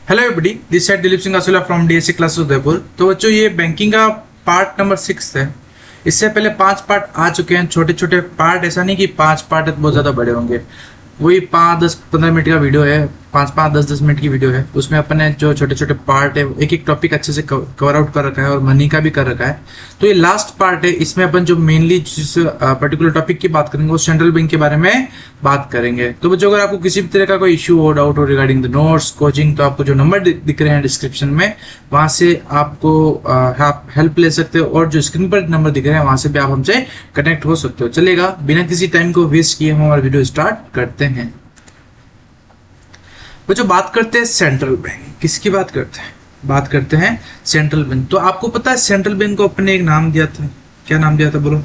Hello everybody, this side Dilip Singh Asula from DSC classes Udaipur. तो बच्चों, ये बैंकिंग का पार्ट नंबर 6 है। इससे पहले 5 पार्ट आ चुके हैं, छोटे छोटे पार्ट। ऐसा नहीं कि 5 पार्ट बहुत ज़्यादा बड़े होंगे। वही 5-10-15 मिनट का वीडियो है, 5-5 10-10 मिनट की वीडियो है। उसमें अपन ने जो छोटे छोटे पार्ट है, एक एक टॉपिक अच्छे से कवर आउट कर रखा है और मनी का भी कर रखा है। तो ये लास्ट पार्ट है। इसमें अपन जो मेनली जिस पर्टिकुलर टॉपिक की बात करेंगे वो सेंट्रल बैंक के बारे में बात करेंगे। तो बच्चों, अगर आपको किसी भी तरह का कोई इश्यू हो, डाउट हो रिगार्डिंग द नोट्स कोचिंग, तो आपको जो नंबर दिख रहे हैं डिस्क्रिप्शन में, वहां से आपको आप हेल्प ले सकते हो। और जो स्क्रीन पर नंबर दिख रहे हैं वहां से भी आप हमसे कनेक्ट हो सकते हो। चलेगा, बिना किसी टाइम को वेस्ट किए हम हमारा वीडियो स्टार्ट करते हैं। बच्चों, बात करते हैं सेंट्रल बैंक। किसकी बात करते हैं? बात करते हैं सेंट्रल बैंक। तो आपको पता है सेंट्रल बैंक को अपने एक नाम दिया था। क्या नाम दिया था बोलो?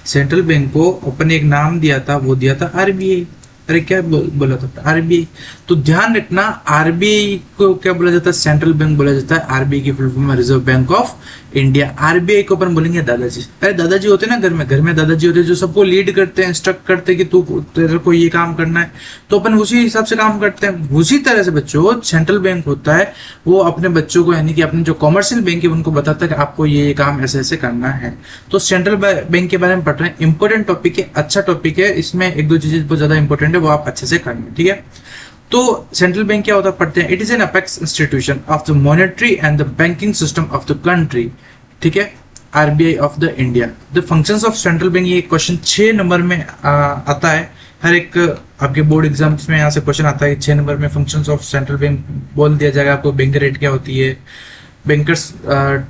सेंट्रल बैंक को अपने एक नाम दिया था, वो दिया था आरबीआई। अरे क्या बोला था? आरबीआई। तो ध्यान रखना, आरबीआई को क्या बोला जाता है? सेंट्रल बैंक बोला जाता है। आरबीआई की फुल फॉर्म है reserve bank of India. RBI को अपन बोलेंगे दादाजी। अरे दादाजी होते हैं ना घर में दादाजी होते हैं जो सबको लीड करते हैं, इंस्ट्रक्ट करते हैं कि तू तेरे को ये काम करना है। तो अपन उसी हिसाब से काम करते हैं। उसी तरह से बच्चों, सेंट्रल बैंक होता है, वो अपने बच्चों को, यानी कि अपने जो कॉमर्शियल बैंक है उनको बताता है कि आपको ये काम ऐसे ऐसे करना है। तो सेंट्रल बैंक के बारे में पढ़ रहे हैं। इंपॉर्टेंट टॉपिक है, अच्छा टॉपिक है। इसमें एक दो चीजें बहुत ज्यादा इंपॉर्टेंट है, वो आप अच्छे से करना। ठीक है। तो सेंट्रल बैंक क्या होता है पढ़ते हैं। It is an apex institution of the monetary and the banking system of the country. ठीक है। RBI of the India. The functions of central bank, ये क्वेश्चन 6 नंबर में आता है। हर एक आपके बोर्ड एग्जाम्स में यहाँ से क्वेश्चन आता है। 6 नंबर में फंक्शंस ऑफ सेंट्रल बैंक बोल दिया जाएगा आपको। बैंक रेट क्या होती है, बैंकर्स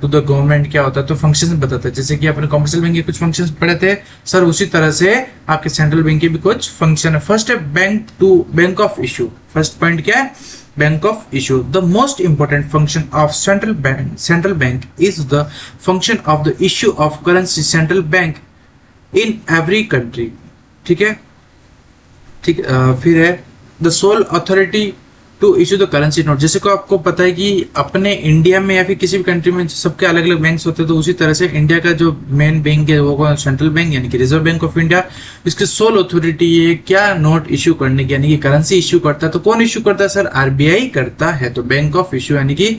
टू द गवर्नमेंट क्या होता है, तो फंक्शन बताता है। जैसे कि अपने कमर्शियल बैंक के कुछ फंक्शंस पढ़े थे सर, उसी तरह से आपके सेंट्रल बैंक के भी कुछ फंक्शन है। फर्स्ट है bank of issue. First point क्या है? Bank of issue. The most important function of central bank is the function of the issue of currency central bank in every country. ठीक है। ठीक। फिर है the sole authority to issue the currency note. जैसे को आपको पता है कि अपने इंडिया में या फिर किसी भी कंट्री में सबके अलग अलग बैंक्स होते हैं, तो उसी तरह से इंडिया का जो मेन बैंक है वो सेंट्रल बैंक यानी कि रिजर्व बैंक ऑफ इंडिया। इसकी सोल अथॉरिटी ये क्या नोट इशू करने की, यानी कि करेंसी इशू करता है। तो कौन इशू करता है सर? आरबीआई करता है। तो बैंक ऑफ इशू यानी कि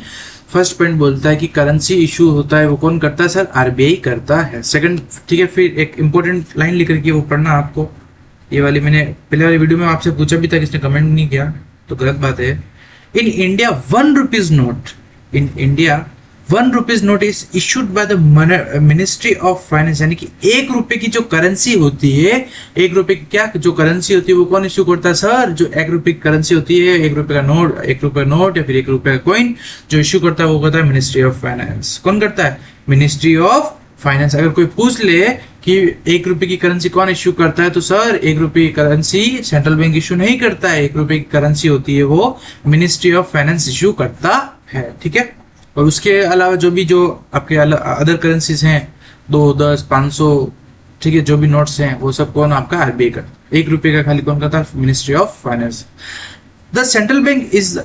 फर्स्ट पॉइंट बोलता है कि करेंसी इशू होता है, वो कौन करता है सर? आरबीआई करता है। सेकंड, ठीक है। फिर एक इंपॉर्टेंट लाइन लिख के वो पढ़ना आपको। ये वाली मैंने पहले वाली वीडियो में आपसे पूछा भी था, किसने कमेंट नहीं किया, तो गलत बात है। In India 1 rupees note, in India 1 rupees note is issued by the ministry of finance. यानी कि 1 रुपए की जो करेंसी होती है, 1 रुपए की क्या जो करेंसी होती है वो कौन इशू करता है सर? जो 1 रुपए की करेंसी होती है, 1 रुपए का नोट, 1 रुपए नोट या फिर 1 रुपए का कॉइन जो इशू करता है वो करता है मिनिस्ट्री ऑफ फाइनेंस। कौन करता है? Ministry of finance. अगर कोई पूछ ले कि 1 रुपए की करेंसी कौन इश्यू करता है, तो सर 1 रुपए की करेंसी सेंट्रल बैंक इश्यू नहीं करता है। 1 रुपए की करेंसी होती है वो मिनिस्ट्री ऑफ फाइनेंस इश्यू करता है। ठीक है। और उसके अलावा जो आपके अदर करेंसीज हैं, 2, 10, 500, ठीक है, जो भी नोट्स हैं वो सब कौन? आपका आरबीआई करता है। 1 रुपए का खाली कौन करता है? Ministry of finance. The central bank is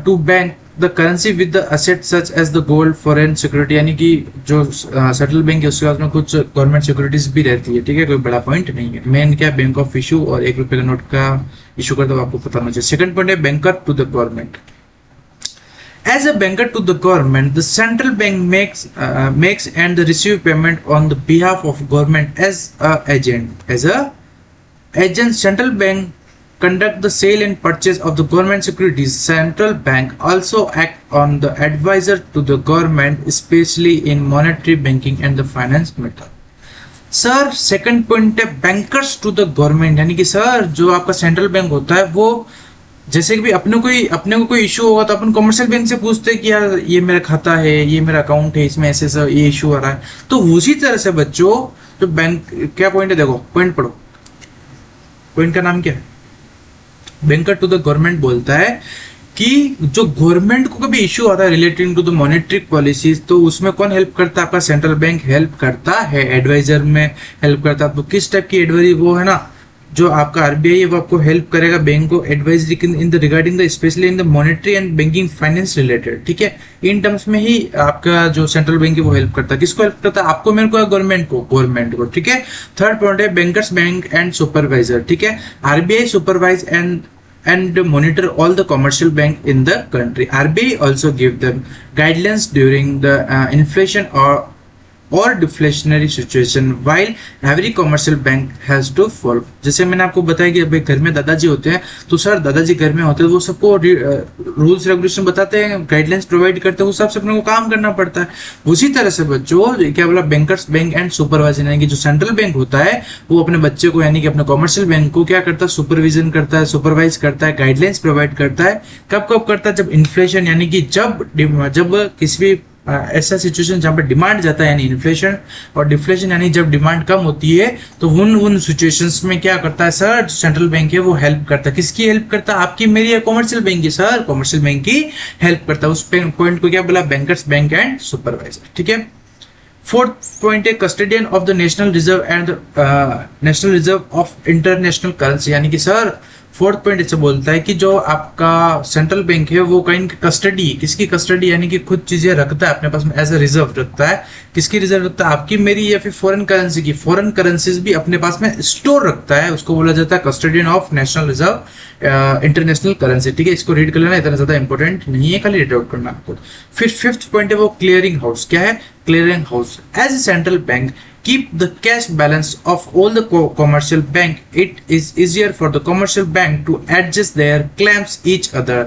to bank the currency with the asset such as the gold foreign security. यानी कि जो सेंट्रल बैंक है उसके पास में कुछ गवर्नमेंट सिक्योरिटीज भी रहती है। ठीक है। कोई बड़ा पॉइंट नहीं है। मेन क्या? बैंक ऑफ इशू और 1 रुपए का नोट का इशू करता है, आपको पता होना चाहिए। सेकंड पॉइंट है banker to the government. As a banker to the government, the central bank makes and receive payment on the behalf of government as a agent. As a agent, central bank conduct the sale and purchase of the government securities. Central bank also act on the advisor to the government, especially in monetary banking and the finance matter. Sir second point है bankers to the government. यानी कि sir जो आपका central bank होता है वो, जैसे कि अपने को कोई इशू होगा तो अपन कमर्शियल बैंक से पूछते हैं कि यार ये मेरा खाता है, ये मेरा अकाउंट है, इसमें ऐसे ऐसा ये इशू आ रहा है। तो उसी तरह से बच्चों जो बैंक, क्या पॉइंट है देखो, पॉइंट पढ़ो। पॉइंट का नाम क्या है? बैंकर टू द गवर्नमेंट बोलता है कि जो गवर्नमेंट को कभी इशू आता है relating to the monetary policies, तो उसमें कौन हेल्प करता है? आपका सेंट्रल बैंक हेल्प करता है, एडवाइजर में हेल्प करता है। तो किस टाइप की एडवाइजरी? वो है ना जो आपका आरबीआई है वो आपको हेल्प करेगा बैंक को advisory in the regarding the specially in the monetary and banking finance related. ठीक है। इन टर्म्स में ही आपका जो सेंट्रल बैंक है वो हेल्प करता है। किसको हेल्प करता है? आपको, मेरे को, गवर्नमेंट को। ठीक है। थर्ड पॉइंट है बैंकर्स बैंक एंड सुपरवाइजर। ठीक है। RBI supervise and and monitor all the commercial bank in the country. RBI also give them guidelines during the inflation or deflationary situation while every commercial bank has to follow. जैसे मैंने आपको बताया कि अभी घर में दादाजी होते हैं तो सर दादाजी घर में होते हैं, वो सबको रूल्स रेगुलेशन बताते हैं, गाइडलाइंस प्रोवाइड करते हैं, उस हिसाब से अपने को काम करना पड़ता है। उसी तरह से बच्चों क्या बोला, बैंकर्स बैंक एंड सुपरवाइजर, यानी कि जो सेंट्रल बैंक होता है वो अपने बच्चे को यानी कि अपने कॉमर्शियल बैंक को क्या करता है, सुपरविजन करता है, सुपरवाइज करता है, गाइडलाइंस प्रोवाइड करता है। कब कब करता है, जब इन्फ्लेशन यानी कि जब किसी भी ऐसा सिचुएशन जहां पर डिमांड जाता है यानी इन्फ्लेशन, और डिफ्लेशन यानी जब डिमांड कम होती है, तो उन सिचुएशंस में क्या करता है सर, सेंट्रल बैंक है वो हेल्प करता है। किसकी हेल्प करता है, आपकी मेरी या कॉमर्शियल बैंक की, सर कॉमर्शियल बैंक की हेल्प करता है। उस पॉइंट को क्या बोला, बैंकर्स बैंक एंड सुपरवाइजर, ठीक है। फोर्थ पॉइंट है custodian of the national reserve and national reserve of international currency, यानी कि सर फोर्थ पॉइंट इसे बोलता है कि जो आपका सेंट्रल बैंक है वो कहीं कस्टडी, किसकी कस्टडी यानी कि खुद चीजें रखता है अपने पास में एज ए रिजर्व रखता है। किसकी रिजर्व रखता है, आपकी मेरी या फिर फॉरेन करेंसी की, फॉरेन करेंसीज भी अपने पास में स्टोर रखता है, उसको बोला जाता है custodian of national reserve international currency, ठीक है। इसको रीड कर लेना, इतना ज्यादा इंपॉर्टेंट नहीं है, खाली रीड आउट करना आपको। फिर फिफ्थ पॉइंट है वो क्लियरिंग हाउस, क्या है clearing house, as a central bank keep the cash balance of all the commercial bank. It is easier for the commercial bank to adjust their claims each other.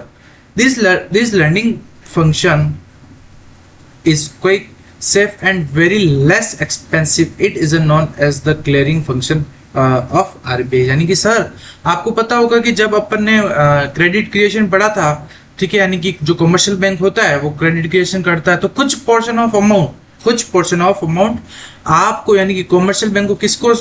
This lending function is quick, safe and very less expensive. It is known as the clearing function of RBI. यानी कि sir आपको पता होगा कि जब अपन ने credit creation पढ़ा था, ठीक है, यानी कि जो कमर्शियल बैंक होता है वो क्रेडिट क्रिएशन करता है, तो कुछ पोर्शन ऑफ अमाउंट आपको यानी कि कॉमर्शियल बैंक को किसको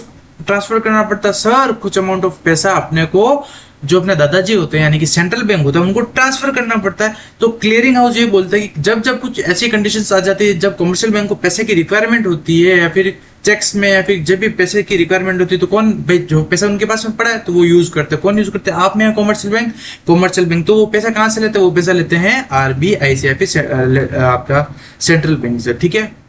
ट्रांसफर करना पड़ता है, सर कुछ अमाउंट ऑफ पैसा अपने को जो अपने दादाजी होते हैं यानी कि सेंट्रल बैंक होता है उनको ट्रांसफर करना पड़ता है। तो क्लियरिंग हाउस ये बोलता है कि जब कुछ ऐसी कंडीशंस आ जाती है, जब कमर्शियल बैंक को पैसे की रिक्वायरमेंट होती है या फिर चेक्स में या फिर जब भी पैसे की रिक्वायरमेंट होती है, तो कौन भाई जो पैसा उनके पास में पड़ा है तो वो यूज करते हैं। कौन यूज करते हैं, आप में कॉमर्शियल बैंक। तो वो पैसा कहाँ से लेते हैं, वो पैसा लेते हैं RBI से या फिर आपका सेंट्रल बैंक से, ठीक है।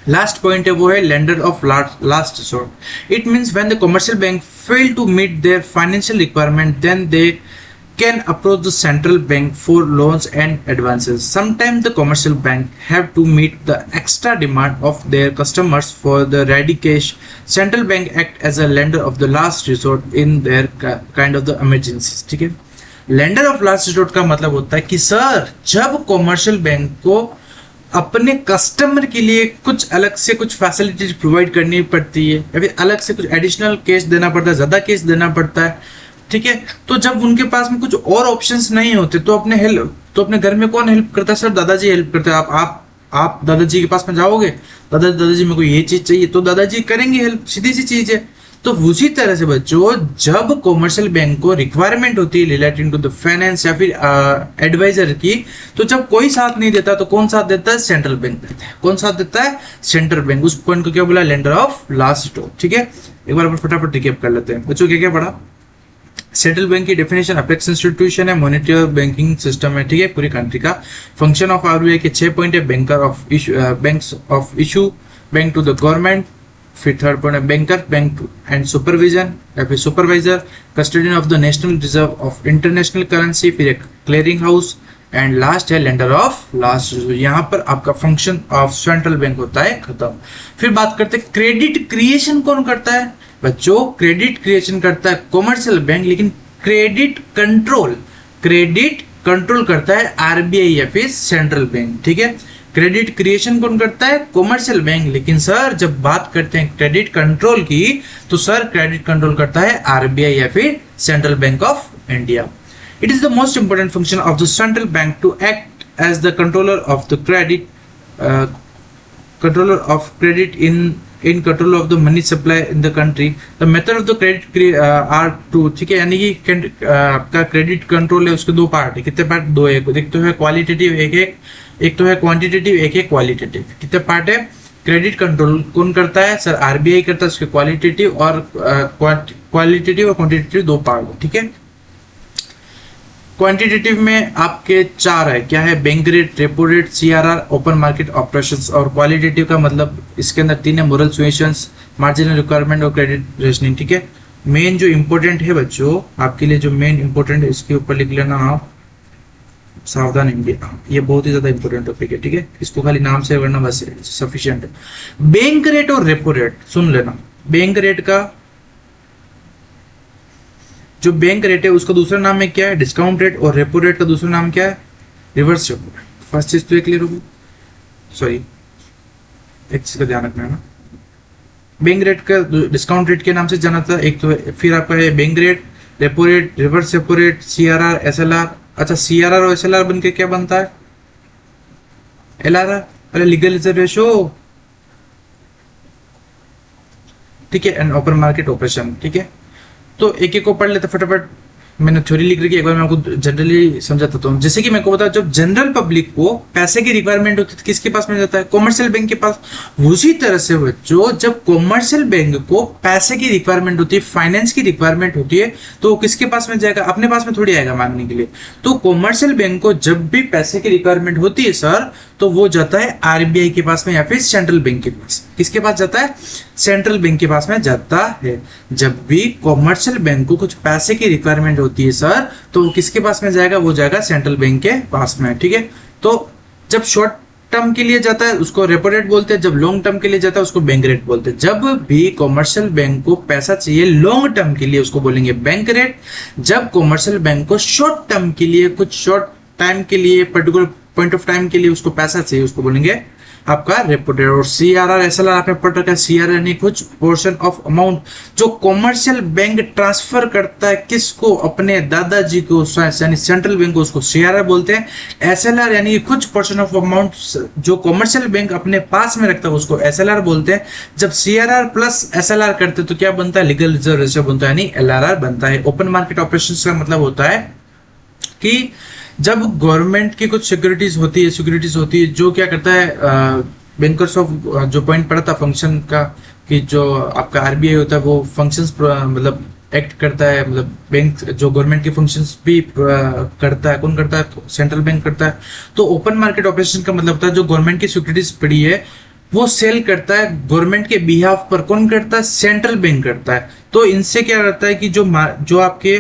लास्ट पॉइंट है वो है lender of last resort. It means when the commercial bank fail to meet their financial requirement, then they can approach the central bank for loans and advances. Sometimes the commercial bank have to meet the extra demand of their customers for the ready cash. Central bank act as a lender of the last resort in their kind of the emergencies, ठीक है। Lender of last resort का मतलब होता है कि sir जब commercial bank को अपने कस्टमर के लिए कुछ अलग से कुछ फैसिलिटीज प्रोवाइड करनी पड़ती है या फिर अलग से कुछ एडिशनल कैश देना पड़ता है, ज्यादा कैश देना पड़ता है, ठीक है। तो जब उनके पास में कुछ और ऑप्शंस नहीं होते तो अपने घर में कौन हेल्प करता है, सर दादाजी हेल्प करते हैं। आप दादाजी के पास में जाओगे, दादाजी मेरे को ये चीज चाहिए, तो दादाजी करेंगे हेल्प, सीधी सी चीज है। तो उसी तरह से बच्चों जब कॉमर्शियल बैंक को रिक्वायरमेंट होती है रिलेटिंग टू द फाइनेंस या फिर एडवाइजर की, तो जब कोई साथ नहीं देता तो कौन साथ देता है, सेंट्रल बैंक देता है। कौन साथ देता है, सेंट्रल बैंक। उस पॉइंट को क्या बोला, लेंडर ऑफ लास्ट रिसोर्ट, ठीक है। एक बार फटाफट रिकैप कर लेते हैं बच्चों, क्या क्या पढ़ा। सेंट्रल बैंक की डेफिनेशन अपेक्स इंस्टीट्यूशन है, मॉनेटरी बैंकिंग सिस्टम है, ठीक है, पूरी कंट्री का। फंक्शन ऑफ RBI के 6 पॉइंट है, banks of issue bank to the government. फिर थर्ड पॉइंट है बैंकर बैंक एंड सुपरविजन या फिर supervisor, custodian of the national reserve of international currency, फिर एक क्लियरिंग हाउस एंड लास्ट है लेंडर ऑफ लास्ट रिसोर्ट। यहाँ पर आपका फंक्शन ऑफ सेंट्रल बैंक होता है खत्म। फिर बात करते हैं क्रेडिट क्रिएशन कौन करता है बच्चों, क्रेडिट क्रिएशन करता है कॉमर्शियल बैंक, लेकिन क्रेडिट कंट्रोल करता है RBI या फिर सेंट्रल बैंक, ठीक है। क्रेडिट क्रिएशन कौन करता है, कॉमर्शियल बैंक, लेकिन सर जब बात करते हैं क्रेडिट कंट्रोल की तो सर क्रेडिट कंट्रोल करता है RBI या फिर central bank of India. It is the most important function of the central bank to act as the controller of the credit in control of the money supply in the country. The method of the credit are two, ठीक है, यानी कि आपका credit control है उसके दो part है। कितने पार्ट, दो है, एक तो है क्वालिटेटिव, एक तो है क्वांटिटेटिव, एक है क्वालिटेटिव। कितने पार्ट है, क्रेडिट कंट्रोल कौन करता है, सर RBI करता है, उसके क्वालिटेटिव और क्वांटिटेटिव दो पार्ट, ठीक है। क्वांटिटेटिव में आपके 4 है, क्या है, bank rate, repo rate, CRR, open market operations. और क्वालिटेटिव का मतलब इसके अंदर 3 है, मोरल सुएशंस, मार्जिनल रिक्वायरमेंट और क्रेडिट रेशनिंग, ठीक है। मेन जो इम्पोर्टेंट है बच्चों आपके लिए, जो मेन इम्पोर्टेंट है इसके ऊपर लिख लेना आप, सावधान इंडिया, ये बहुत ही ज्यादा इंपॉर्टेंट टॉपिक है, ठीक है, इसको खाली नाम से करना बस सफिशिएंट है। बैंक रेट और रेपो रेट सुन लेना। बैंक रेट का जो बैंक रेट है उसका दूसरा नाम है क्या है, डिस्काउंट रेट, और रेपो रेट का दूसरा नाम क्या है, रिवर्स रेपो रेट। फर्स्ट चीज तो ये क्लियर होगी, सॉरी एक चीज का ध्यान रखना है ना, बैंक रेट का डिस्काउंट रेट के नाम से जाना था एक, तो फिर आपका है bank rate, repo rate, reverse repo rate, CRR, SLR. अच्छा सीआरआर और एसएलआर बनके क्या बनता है, एलआरआर, अरे लीगल रिजर्व रेशो, ठीक है, एंड ओपन मार्केट ऑपरेशन, ठीक है। तो एक एक को पढ़ लेते फटाफट, मैंने थ्योरी लिख रखी है, एक बार मैं आपको जनरली समझाता हूँ। जैसे कि मैं को बता, जब जनरल पब्लिक को पैसे की रिक्वायरमेंट होती है किसके पास में जाता है, कॉमर्शियल बैंक के पास। उसी तरह से बच्चों जब कॉमर्शियल बैंक को पैसे की रिक्वायरमेंट होती है, फाइनेंस की रिक्वायरमेंट होती है, तो किसके पास में जाएगा, अपने पास में थोड़ी आएगा मांगने के लिए। तो कॉमर्शियल बैंक को जब भी पैसे की रिक्वायरमेंट होती है सर, तो वो जाता है आरबीआई के पास में या फिर सेंट्रल बैंक के पास। किसके पास जाता है, सेंट्रल बैंक के पास में जाता है। जब भी कॉमर्शियल बैंक को कुछ पैसे की रिक्वायरमेंट होती है सर, तो वो किसके पास में जाएगा, वो जाएगा सेंट्रल बैंक के पास में, ठीक है। तो जब शॉर्ट टर्म के लिए जाता है उसको रेपो रेट बोलते हैं, जब लॉन्ग टर्म के लिए जाता है उसको बैंक रेट बोलते हैं। जब भी कॉमर्शियल बैंक को पैसा चाहिए लॉन्ग टर्म के लिए उसको बोलेंगे बैंक रेट। जब कॉमर्शियल बैंक को शॉर्ट टर्म के लिए, कुछ शॉर्ट टाइम के लिए, पर्टिकुलर पॉइंट ऑफ टाइम के लिए उसको पैसा चाहिए, उसको बोलेंगे आपका रेपो रेट। और सीआरआर एसएलआर आपने पढ़ रखा है, सीआरआर यानी कुछ पोर्शन ऑफ अमाउंट जो कॉमर्शियल बैंक ट्रांसफर करता है किसको, अपने दादाजी को, यानी सेंट्रल बैंक को, उसको सीआरआर बोलते हैं। एसएलआर यानी कुछ पोर्शन ऑफ अमाउंट जो कॉमर्शियल बैंक अपने पास में रखता है उसको एसएलआर बोलते हैं। जब सीआरआर प्लस एसएलआर करते तो क्या बनता है, लीगल रिजर्व रेशियो बनता है, यानी एलआरआर बनता है। ओपन मार्केट ऑपरेशंस का मतलब होता है कि जब गवर्नमेंट की कुछ सिक्योरिटीज होती है जो क्या करता है, बैंकर्स ऑफ जो पॉइंट पड़ा था फंक्शन का, कि जो आपका आरबीआई होता है वो फंक्शंस मतलब एक्ट करता है, मतलब बैंक जो गवर्नमेंट के फंक्शंस भी करता है, कौन करता है, तो सेंट्रल बैंक करता है। तो ओपन मार्केट ऑपरेशन का मतलब होता है जो गवर्नमेंट की सिक्योरिटीज पड़ी है वो सेल करता है गवर्नमेंट के बिहाफ पर, कौन करता है, सेंट्रल बैंक करता है। तो इनसे क्या रहता है कि जो आपके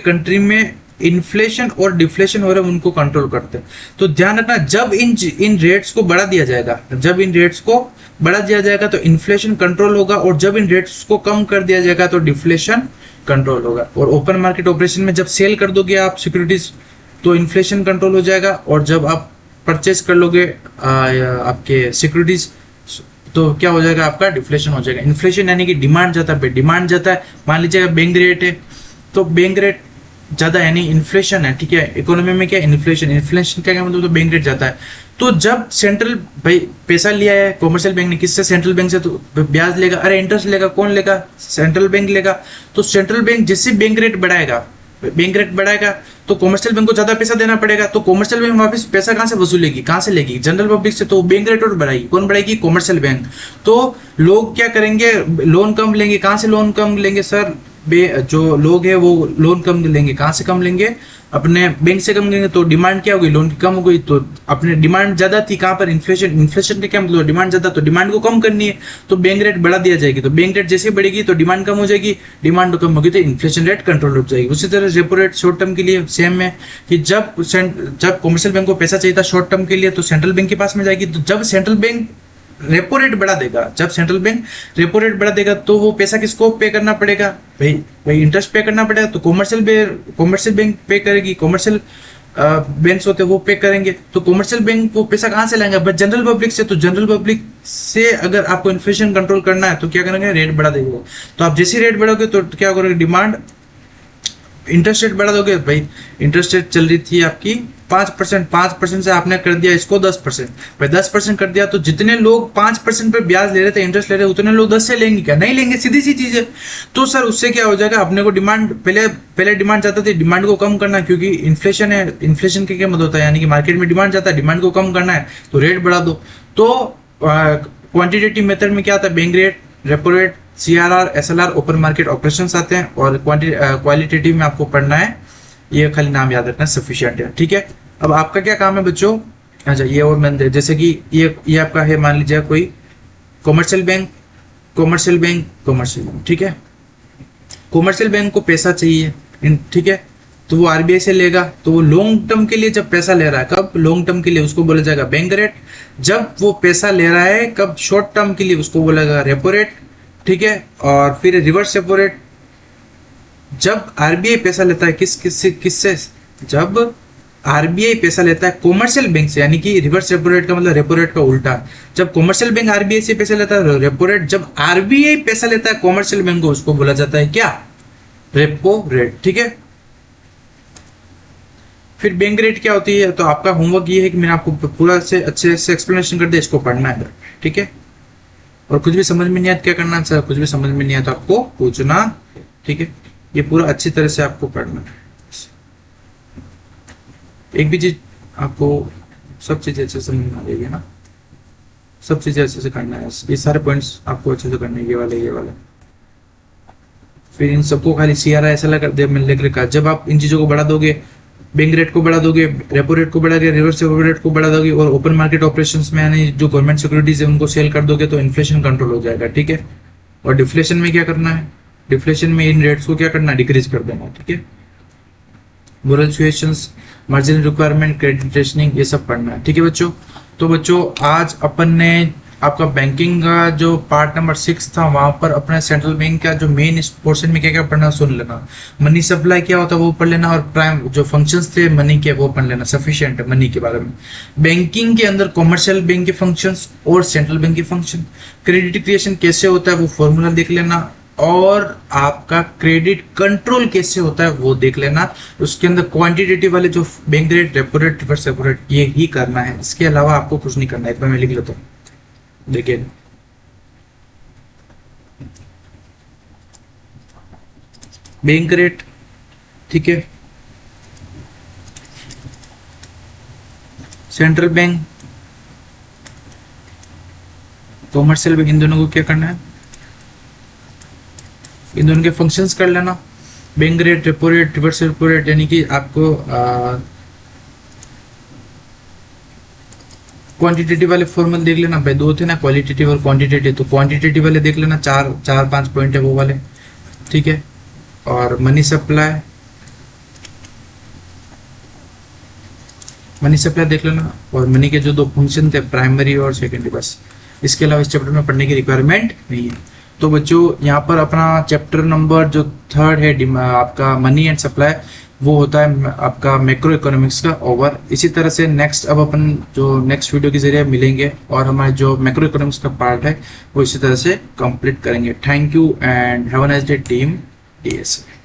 कंट्री में इन्फ्लेशन और डिफ्लेशन हो रहे हैं उनको कंट्रोल करते हैं। तो ध्यान रखना, जब इन रेट्स को बढ़ा दिया जाएगा, जब इन रेट्स को बढ़ा दिया जाएगा तो इन्फ्लेशन कंट्रोल होगा, और जब इन रेट्स को कम कर दिया जाएगा तो डिफ्लेशन कंट्रोल होगा। और ओपन मार्केट ऑपरेशन में जब सेल कर दोगे आप सिक्योरिटीज तो इन्फ्लेशन कंट्रोल हो जाएगा, और जब आप परचेज कर लोगे आपके सिक्योरिटीज तो क्या हो जाएगा, आपका डिफ्लेशन हो जाएगा। इन्फ्लेशन यानी कि डिमांड जाता है, डिमांड जाता है। मान लीजिए बैंक रेट है तो बैंक रेट ज्यादा यानी इन्फ्लेशन है, ठीक है। इकोनॉमी में क्या इन्फ्लेशन, इन्फ्लेशन क्या मतलब, तो बैंक रेट जाता है। तो जब सेंट्रल भाई पैसा लिया है कॉमर्शियल बैंक ने किससे, सेंट्रल बैंक से, तो ब्याज लेगा, अरे इंटरेस्ट लेगा, कौन लेगा, सेंट्रल बैंक लेगा। तो सेंट्रल बैंक जिससे बैंक रेट बढ़ाएगा, बैंक रेट बढ़ाएगा तो कॉमर्शियल बैंक को ज्यादा पैसा देना पड़ेगा। तो कॉमर्शियल बैंक वापस पैसा कहां से वसूलेगी, कहां से लेगी, जनरल पब्लिक से। तो बैंक रेट और बढ़ाएगी, कौन बढ़ाएगी, कॉमर्शियल बैंक। तो लोग क्या करेंगे, लोन कम लेंगे। कहां से लोन कम लेंगे सर, जो लोग है वो लोन कम लेंगे, कहां से कम लेंगे, अपने बैंक से कम लेंगे। तो डिमांड क्या हो गई, लोन की कम हो गई। तो अपने डिमांड ज्यादा थी, कहां पर, इन्फ्लेशन, इन्फ्लेशन के क्या मतलब, डिमांड ज्यादा, तो डिमांड को कम करनी है तो बैंक रेट बढ़ा दिया जाएगी। तो बैंक रेट जैसे बढ़ेगी तो डिमांड कम हो जाएगी, डिमांड कम होगी तो इन्फ्लेशन रेट कंट्रोल हो जाएगी। उसी तरह रेपो रेट शॉर्ट टर्म के लिए सेम है कि जब कॉमर्शियल बैंक को पैसा चाहिए था शॉर्ट टर्म के लिए तो सेंट्रल बैंक के पास में जाएगी। तो जब सेंट्रल बैंक रेपो रेट बढ़ा देगा, जब सेंट्रल बैंक रेपो रेट बढ़ा देगा तो वो पैसा किसको पे करना पड़ेगा, भाई इंटरेस्ट पे करना पड़ेगा। तो कॉमर्शियल बैंक पे करेगी, कॉमर्शियल बैंक्स होते हैं वो पे करेंगे। तो कॉमर्शियल बैंक वो पैसा कहां से लाएंगे, बट जनरल पब्लिक से। तो जनरल पब्लिक से अगर आपको इन्फ्लेशन कंट्रोल करना है तो क्या करेंगे, रेट बढ़ा देंगे। तो आप जैसे रेट बढ़ाओगे तो क्या करोगे, डिमांड, इंटरेस्ट रेट बढ़ा दोगे। भाई इंटरेस्ट रेट चल रही थी आपकी 5%, 5% से आपने कर दिया इसको 10%, भाई 10% कर दिया तो जितने लोग 5% पे ब्याज ले रहे थे, इंटरेस्ट ले रहे, उतने लोग 10 से लेंगे क्या, नहीं लेंगे, सीधी सी चीज है। तो सर उससे क्या हो जाएगा, अपने को डिमांड, पहले डिमांड चाहता था डिमांड को कम करना, क्योंकि इन्फ्लेशन है, इन्फ्लेशन के क्या मतलब होता है, यानी कि मार्केट में डिमांड चाहता है, डिमांड को कम करना है तो रेट बढ़ा दो। तो क्वांटिटेटिव मेथड में क्या आता है, bank rate, repo rate, CRR, SLR, open market operations आते हैं। और क्वालिटेटिव में आपको पढ़ना है, ये खाली नाम याद रखना सफिशिएंट है, ठीक है। अब आपका क्या काम है बच्चों, अच्छा ये और मैंने जैसे कि ये आपका है, मान लीजिए कोई कॉमर्शियल बैंक, कॉमर्शियल बैंक, ठीक है। कॉमर्शियल बैंक को पैसा चाहिए, ठीक है, तो वो आरबीआई से लेगा। तो वो लॉन्ग टर्म के लिए जब पैसा ले रहा है, कब लॉन्ग टर्म के लिए, उसको बोला जाएगा बैंक रेट। जब वो पैसा ले रहा है कब शॉर्ट टर्म के लिए, उसको बोला जाएगा रेपो रेट, ठीक है। और फिर रिवर्स रेपो रेट। जब आरबीआई पैसा लेता है किससे, जब आरबीआई पैसा लेता है कॉमर्शियल बैंक से, यानी कि रिवर्स रेपो रेट का मतलब रेपो रेट का उल्टा। जब कॉमर्शियल बैंक आरबीआई से पैसा लेता है रेपो रेट, जब आरबीआई पैसा लेता है कॉमर्शियल बैंक को, उसको बोला जाता है क्या, रेपो रेट, ठीक है। फिर बैंक रेट क्या होती है, तो आपका होमवर्क ये है कि मैंने आपको पूरा से अच्छे से एक्सप्लेनेशन कर दिया, इसको पढ़ना है, ठीक है। और कुछ भी समझ में नहीं आया क्या करना है, कुछ भी समझ में नहीं आया तो आपको पूछना, ठीक है। ये पूरा अच्छी तरह से आपको पढ़ना है। एक भी चीज आपको, सब चीजें अच्छे से समझ में आ जाएगी ना, सब चीजें अच्छे से करना है। ये सारे पॉइंट्स आपको अच्छे से करने, ये वाले। फिर इन सबको खाली CRI ऐसा लगा दे, मैंने लिख रखा, जब आप इन चीजों को बढ़ा दोगे, बैंक रेट को बढ़ा दोगे, रेपो रेट को बढ़ा दोगे, रिवर्स रेपो रेट को बढ़ा दोगे, और ओपन मार्केट ऑपरेशंस में यानी जो गवर्नमेंट सिक्योरिटीज है उनको सेल कर दोगे, तो इन्फ्लेशन कंट्रोल हो जाएगा, ठीक है। और डिफ्लेशन में क्या करना है, डिफ्लेशन में इन रेट्स को क्या करना है, डिक्रीज कर देना, ठीक है। Moral situations, margin requirement, credit rationing, ये सब पढ़ना है, ठीक है बच्चों। तो बच्चों आज अपन ने आपका बैंकिंग का जो पार्ट नंबर 6 था, वहां पर अपने सेंट्रल बैंक का जो मेन इस पोर्शन में क्या क्या पढ़ना सुन लेना। मनी सप्लाई क्या होता है वो पढ़ लेना, और प्राइम जो फंक्शंस थे मनी के वो पढ़ लेना, सफिशिएंट है मनी के बारे में। बैंकिंग के अंदर कॉमर्शियल बैंक के फंक्शंस और सेंट्रल बैंक के फंक्शन, क्रेडिट क्रिएशन कैसे होता है वो फॉर्मूला देख लेना, और आपका क्रेडिट कंट्रोल कैसे होता है वो देख लेना। उसके अंदर क्वांटिटेटिव वाले जो bank rate, repo rate, reverse repo rate, ये ही करना है, इसके अलावा आपको कुछ नहीं करना है। एक बार मैं लिख लेता हूँ, देखिए बैंक रेट, ठीक है, सेंट्रल बैंक, कॉमर्शियल बैंक, इन दोनों को क्या करना है, इन दोनों के फंक्शंस कर लेना। Bank rate, repo rate, reverse repo rate, यानी कि आपको क्वांटिटेटिव वाले फॉर्मूले देख लेना भाई, दो थे ना, क्वालिटेटिव और क्वांटिटेटिव, तो क्वांटिटेटिव वाले देख लेना, चार 5 पॉइंट है वो वाले, ठीक है। और मनी सप्लाई देख लेना, और मनी के जो 2 फंक्शन थे, प्राइमरी और सेकेंडरी, बस। इसके अलावा इस चैप्टर में पढ़ने की रिक्वायरमेंट नहीं है। तो बच्चों यहाँ पर अपना चैप्टर नंबर जो 3 है आपका मनी एंड सप्लाई, वो होता है आपका मैक्रो इकोनॉमिक्स का ओवर। इसी तरह से नेक्स्ट अब अपन जो नेक्स्ट वीडियो के जरिए मिलेंगे, और हमारे जो मैक्रो इकोनॉमिक्स का पार्ट है वो इसी तरह से कंप्लीट करेंगे। Thank you and have a nice day team DSA।